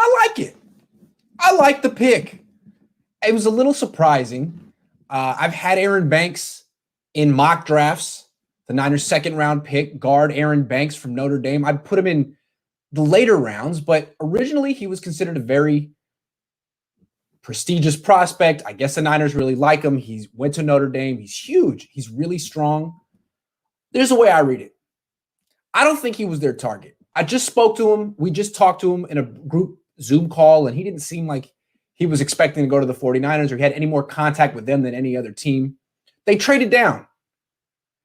I like it. I like the pick. It was a little surprising. I've had Aaron Banks in mock drafts, the Niners' second round pick, guard Aaron Banks from Notre Dame. I'd put him in the later rounds, but originally he was considered a very prestigious prospect. I guess the Niners really like him. He went to Notre Dame. He's huge. He's really strong. There's a way I read it. I don't think he was their target. I just spoke to him. We just talked to him in a group Zoom call, and he didn't seem like he was expecting to go to the 49ers or he had any more contact with them than any other team. They traded down.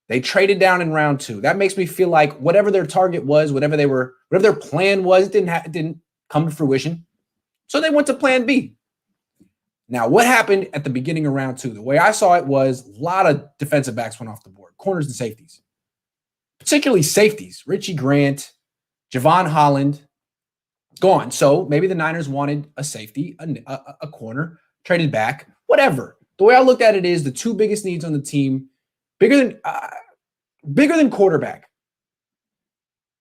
They traded down in round 2. That makes me feel like whatever their target was, whatever their plan was, it didn't come to fruition. So they went to plan B. Now, what happened at the beginning of round 2? The way I saw it was a lot of defensive backs went off the board, corners and safeties, particularly safeties. Richie Grant, Javon Holland, gone. So maybe the Niners wanted a safety, a corner, traded back, whatever. The way I looked at it is the two biggest needs on the team, bigger than quarterback.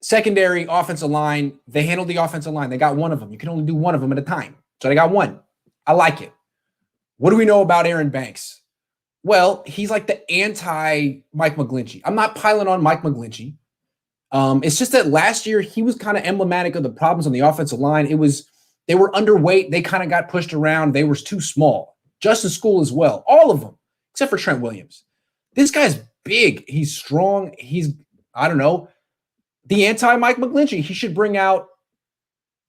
Secondary, offensive line, they handled the offensive line. They got one of them. You can only do one of them at a time. So they got one. I like it. What do we know about Aaron Banks? Well, he's like the anti-Mike McGlinchey. I'm not piling on Mike McGlinchey. It's just that last year he was kind of emblematic of the problems on the offensive line. They were underweight. They kind of got pushed around. They were too small. Justin School as well. All of them, except for Trent Williams. This guy's big. He's strong. He's, I don't know, the anti-Mike McGlinchey. He should bring out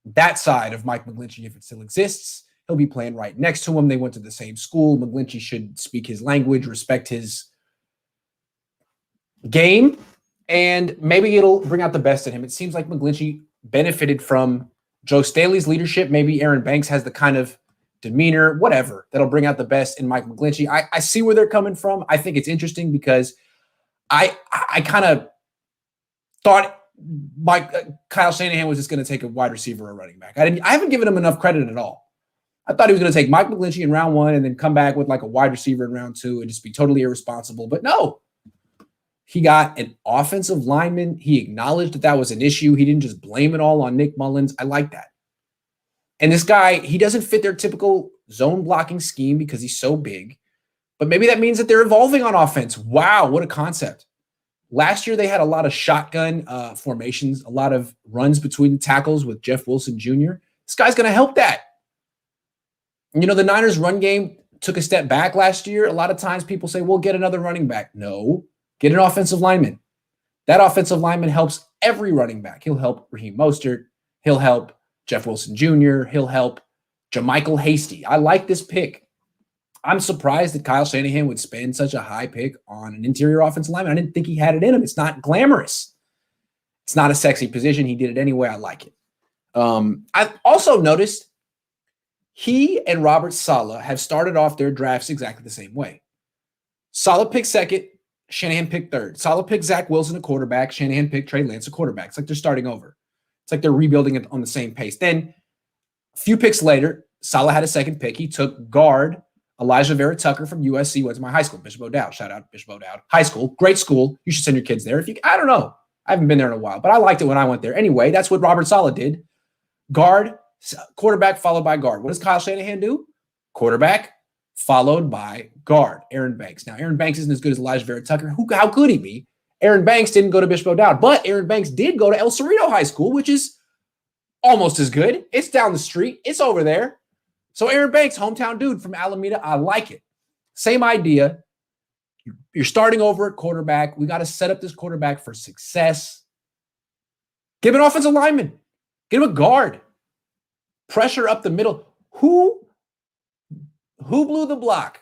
that side of Mike McGlinchey if it still exists. He'll be playing right next to him. They went to the same school. McGlinchey should speak his language, respect his game, and maybe it'll bring out the best in him. It seems like McGlinchey benefited from Joe Staley's leadership. Maybe Aaron Banks has the kind of demeanor, whatever, that'll bring out the best in Mike McGlinchey. I see where they're coming from. I think it's interesting because I kind of thought Kyle Shanahan was just going to take a wide receiver or running back. I haven't given him enough credit at all. I thought he was going to take Mike McGlinchey in round 1 and then come back with like a wide receiver in round 2 and just be totally irresponsible. But no, he got an offensive lineman. He acknowledged that was an issue. He didn't just blame it all on Nick Mullins. I like that. And this guy, he doesn't fit their typical zone blocking scheme because he's so big. But maybe that means that they're evolving on offense. Wow, what a concept. Last year, they had a lot of shotgun formations, a lot of runs between the tackles with Jeff Wilson Jr. This guy's going to help that. You know, the Niners' run game took a step back last year. A lot of times people say, well, get another running back. No, get an offensive lineman. That offensive lineman helps every running back. He'll help Raheem Mostert. He'll help Jeff Wilson Jr. He'll help JaMycal Hasty. I like this pick. I'm surprised that Kyle Shanahan would spend such a high pick on an interior offensive lineman. I didn't think he had it in him. It's not glamorous. It's not a sexy position. He did it anyway. I like it. I've also noticed he and Robert Saleh have started off their drafts exactly the same way. Saleh picked second. Shanahan picked third. Saleh picked Zach Wilson, a quarterback. Shanahan picked Trey Lance, a quarterback. It's like they're starting over. It's like they're rebuilding it on the same pace. Then a few picks later, Saleh had a second pick. He took guard Elijah Vera Tucker from USC, went to my high school, Bishop O'Dowd. Shout out Bishop O'Dowd. High school, great school. You should send your kids there. I don't know. I haven't been there in a while, but I liked it when I went there. Anyway, that's what Robert Saleh did. Guard, quarterback, followed by guard. What does Kyle Shanahan do? Quarterback, followed by guard, Aaron Banks. Now, Aaron Banks isn't as good as Elijah Vera Tucker. How could he be? Aaron Banks didn't go to Bishop O'Dowd, but Aaron Banks did go to El Cerrito High School, which is almost as good. It's down the street. It's over there. So Aaron Banks, hometown dude from Alameda, I like it. Same idea. You're starting over at quarterback. We got to set up this quarterback for success. Give him an offensive lineman. Give him a guard. Pressure up the middle. Who blew the block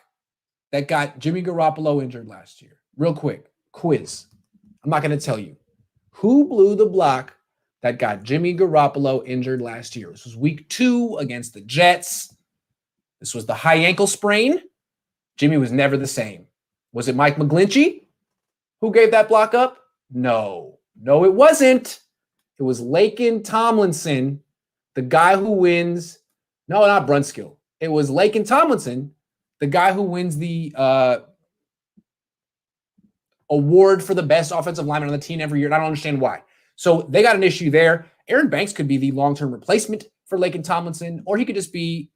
that got Jimmy Garoppolo injured last year? Real quick, quiz. I'm not going to tell you. Who blew the block that got Jimmy Garoppolo injured last year? This was week 2 against the Jets. This was the high ankle sprain. Jimmy was never the same. Was it Mike McGlinchey who gave that block up? No, it wasn't. It was Laken Tomlinson, the guy who wins. No, not Brunskill. It was Laken Tomlinson, the guy who wins the award for the best offensive lineman on the team every year. And I don't understand why. So they got an issue there. Aaron Banks could be the long-term replacement for Laken Tomlinson, or he could just be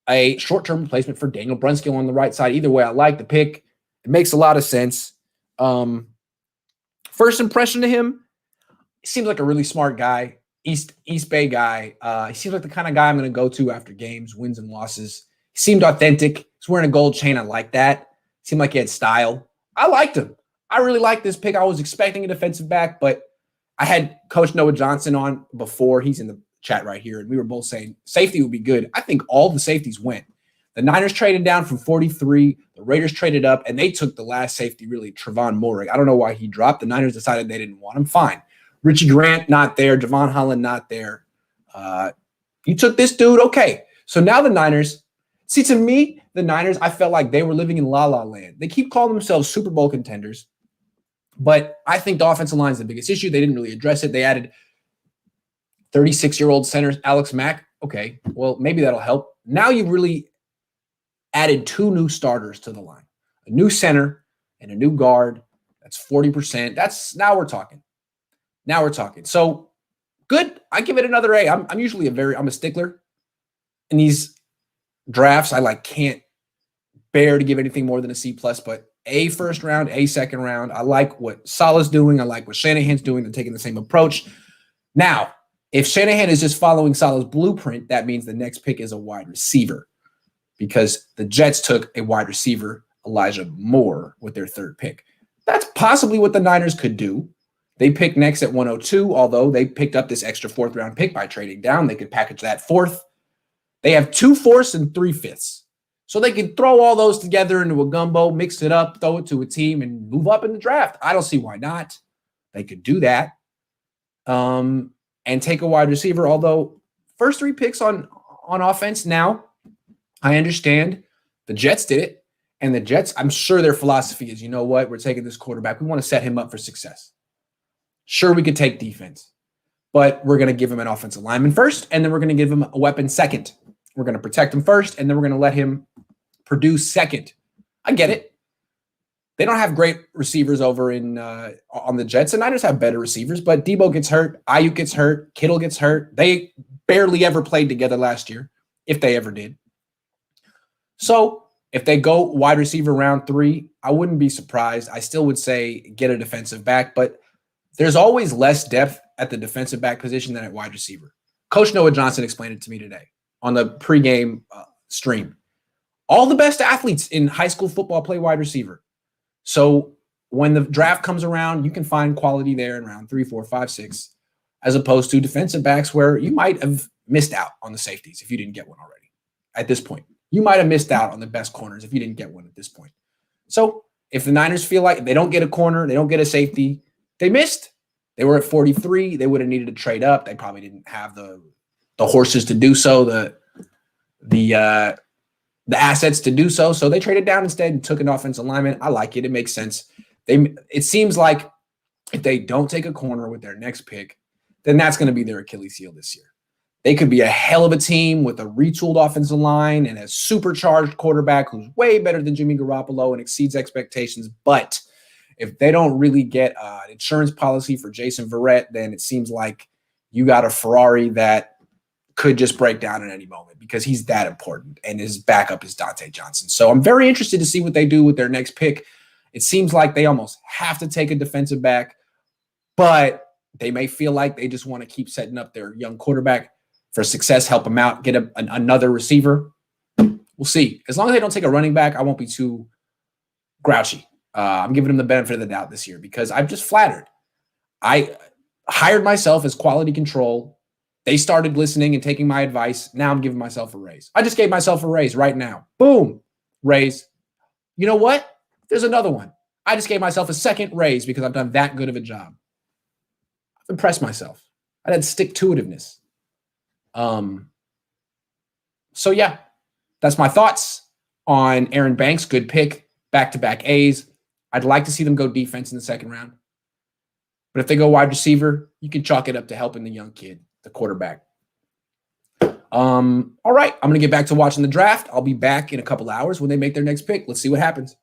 a short-term replacement for Daniel Brunskill on the right side. Either way, I like the pick. It makes a lot of sense. First impression to him, he seems like a really smart guy, East Bay guy. He seems like the kind of guy I'm going to go to after games, wins and losses. He seemed authentic. He's wearing a gold chain. I like that. Seemed like he had style. I liked him. I really liked this pick. I was expecting a defensive back, but I had Coach Noah Johnson on before. He's in the chat right here, and we were both saying safety would be good. I think all the safeties went. The Niners traded down from 43. The Raiders traded up, and they took the last safety, really, Trevon Moehrig. I don't know why he dropped. The Niners decided they didn't want him. Fine. Richie Grant, not there. Javon Holland, not there. You took this dude? Okay. So now the Niners – see, to me, the Niners, I felt like they were living in la-la land. They keep calling themselves Super Bowl contenders, but I think the offensive line is the biggest issue. They didn't really address it. They added 36-year-old center Alex Mack. Okay, well, maybe that'll help. Now you've really added 2 new starters to the line, a new center and a new guard. That's 40%. That's now we're talking. Now we're talking. So good. I give it another A. I'm usually I'm a stickler in these drafts. I can't bear to give anything more than a C+, but A first round, A second round. I like what Saleh's doing. I like what Shanahan's doing. They're taking the same approach. Now, if Shanahan is just following Saleh's blueprint, that means the next pick is a wide receiver, because the Jets took a wide receiver, Elijah Moore, with their 3rd pick. That's possibly what the Niners could do. They picked next at 102, although they picked up this extra 4th round pick by trading down. They could package that 4th. They have 2 4ths and 3 5ths. So they can throw all those together into a gumbo, mix it up, throw it to a team, and move up in the draft. I don't see why not. They could do that. And take a wide receiver, although first 3 picks on offense now, I understand the Jets did it. And the Jets, I'm sure their philosophy is, you know what, we're taking this quarterback. We want to set him up for success. Sure, we could take defense, but we're going to give him an offensive lineman first, and then we're going to give him a weapon second. We're going to protect him first, and then we're going to let him produce second. I get it. They don't have great receivers over on the Jets. The Niners have better receivers, but Debo gets hurt. Ayuk gets hurt. Kittle gets hurt. They barely ever played together last year, if they ever did. So if they go wide receiver round 3, I wouldn't be surprised. I still would say get a defensive back, but there's always less depth at the defensive back position than at wide receiver. Coach Noah Johnson explained it to me today on the pregame stream. All the best athletes in high school football play wide receiver. So when the draft comes around, you can find quality there in round 3, 4, 5, 6, as opposed to defensive backs where you might have missed out on the safeties if you didn't get one already at this point. You might have missed out on the best corners if you didn't get one at this point. So if the Niners feel like they don't get a corner, they don't get a safety, they missed. They were at 43. They would have needed to trade up. They probably didn't have the horses to do so, the assets to do so. So they traded down instead and took an offensive lineman. I like it. It makes sense. It seems like if they don't take a corner with their next pick, then that's going to be their Achilles heel this year. They could be a hell of a team with a retooled offensive line and a supercharged quarterback who's way better than Jimmy Garoppolo and exceeds expectations. But if they don't really get an insurance policy for Jason Verrett, then it seems like you got a Ferrari that could just break down at any moment because he's that important, and his backup is Dante Johnson. So I'm very interested to see what they do with their next pick. It seems like they almost have to take a defensive back, but they may feel like they just want to keep setting up their young quarterback for success, help him out, get another receiver. We'll see. As long as they don't take a running back, I won't be too grouchy. I'm giving them the benefit of the doubt this year because I'm just flattered. I hired myself as quality control. They started listening and taking my advice. Now I'm giving myself a raise. I just gave myself a raise right now. Boom. Raise. You know what? There's another one. I just gave myself a second raise because I've done that good of a job. I've impressed myself. I had stick-to-itiveness. So yeah, that's my thoughts on Aaron Banks. Good pick. Back-to-back A's. I'd like to see them go defense in the second round. But if they go wide receiver, you can chalk it up to helping the young kid, the quarterback. All right, I'm going to get back to watching the draft. I'll be back in a couple hours when they make their next pick. Let's see what happens.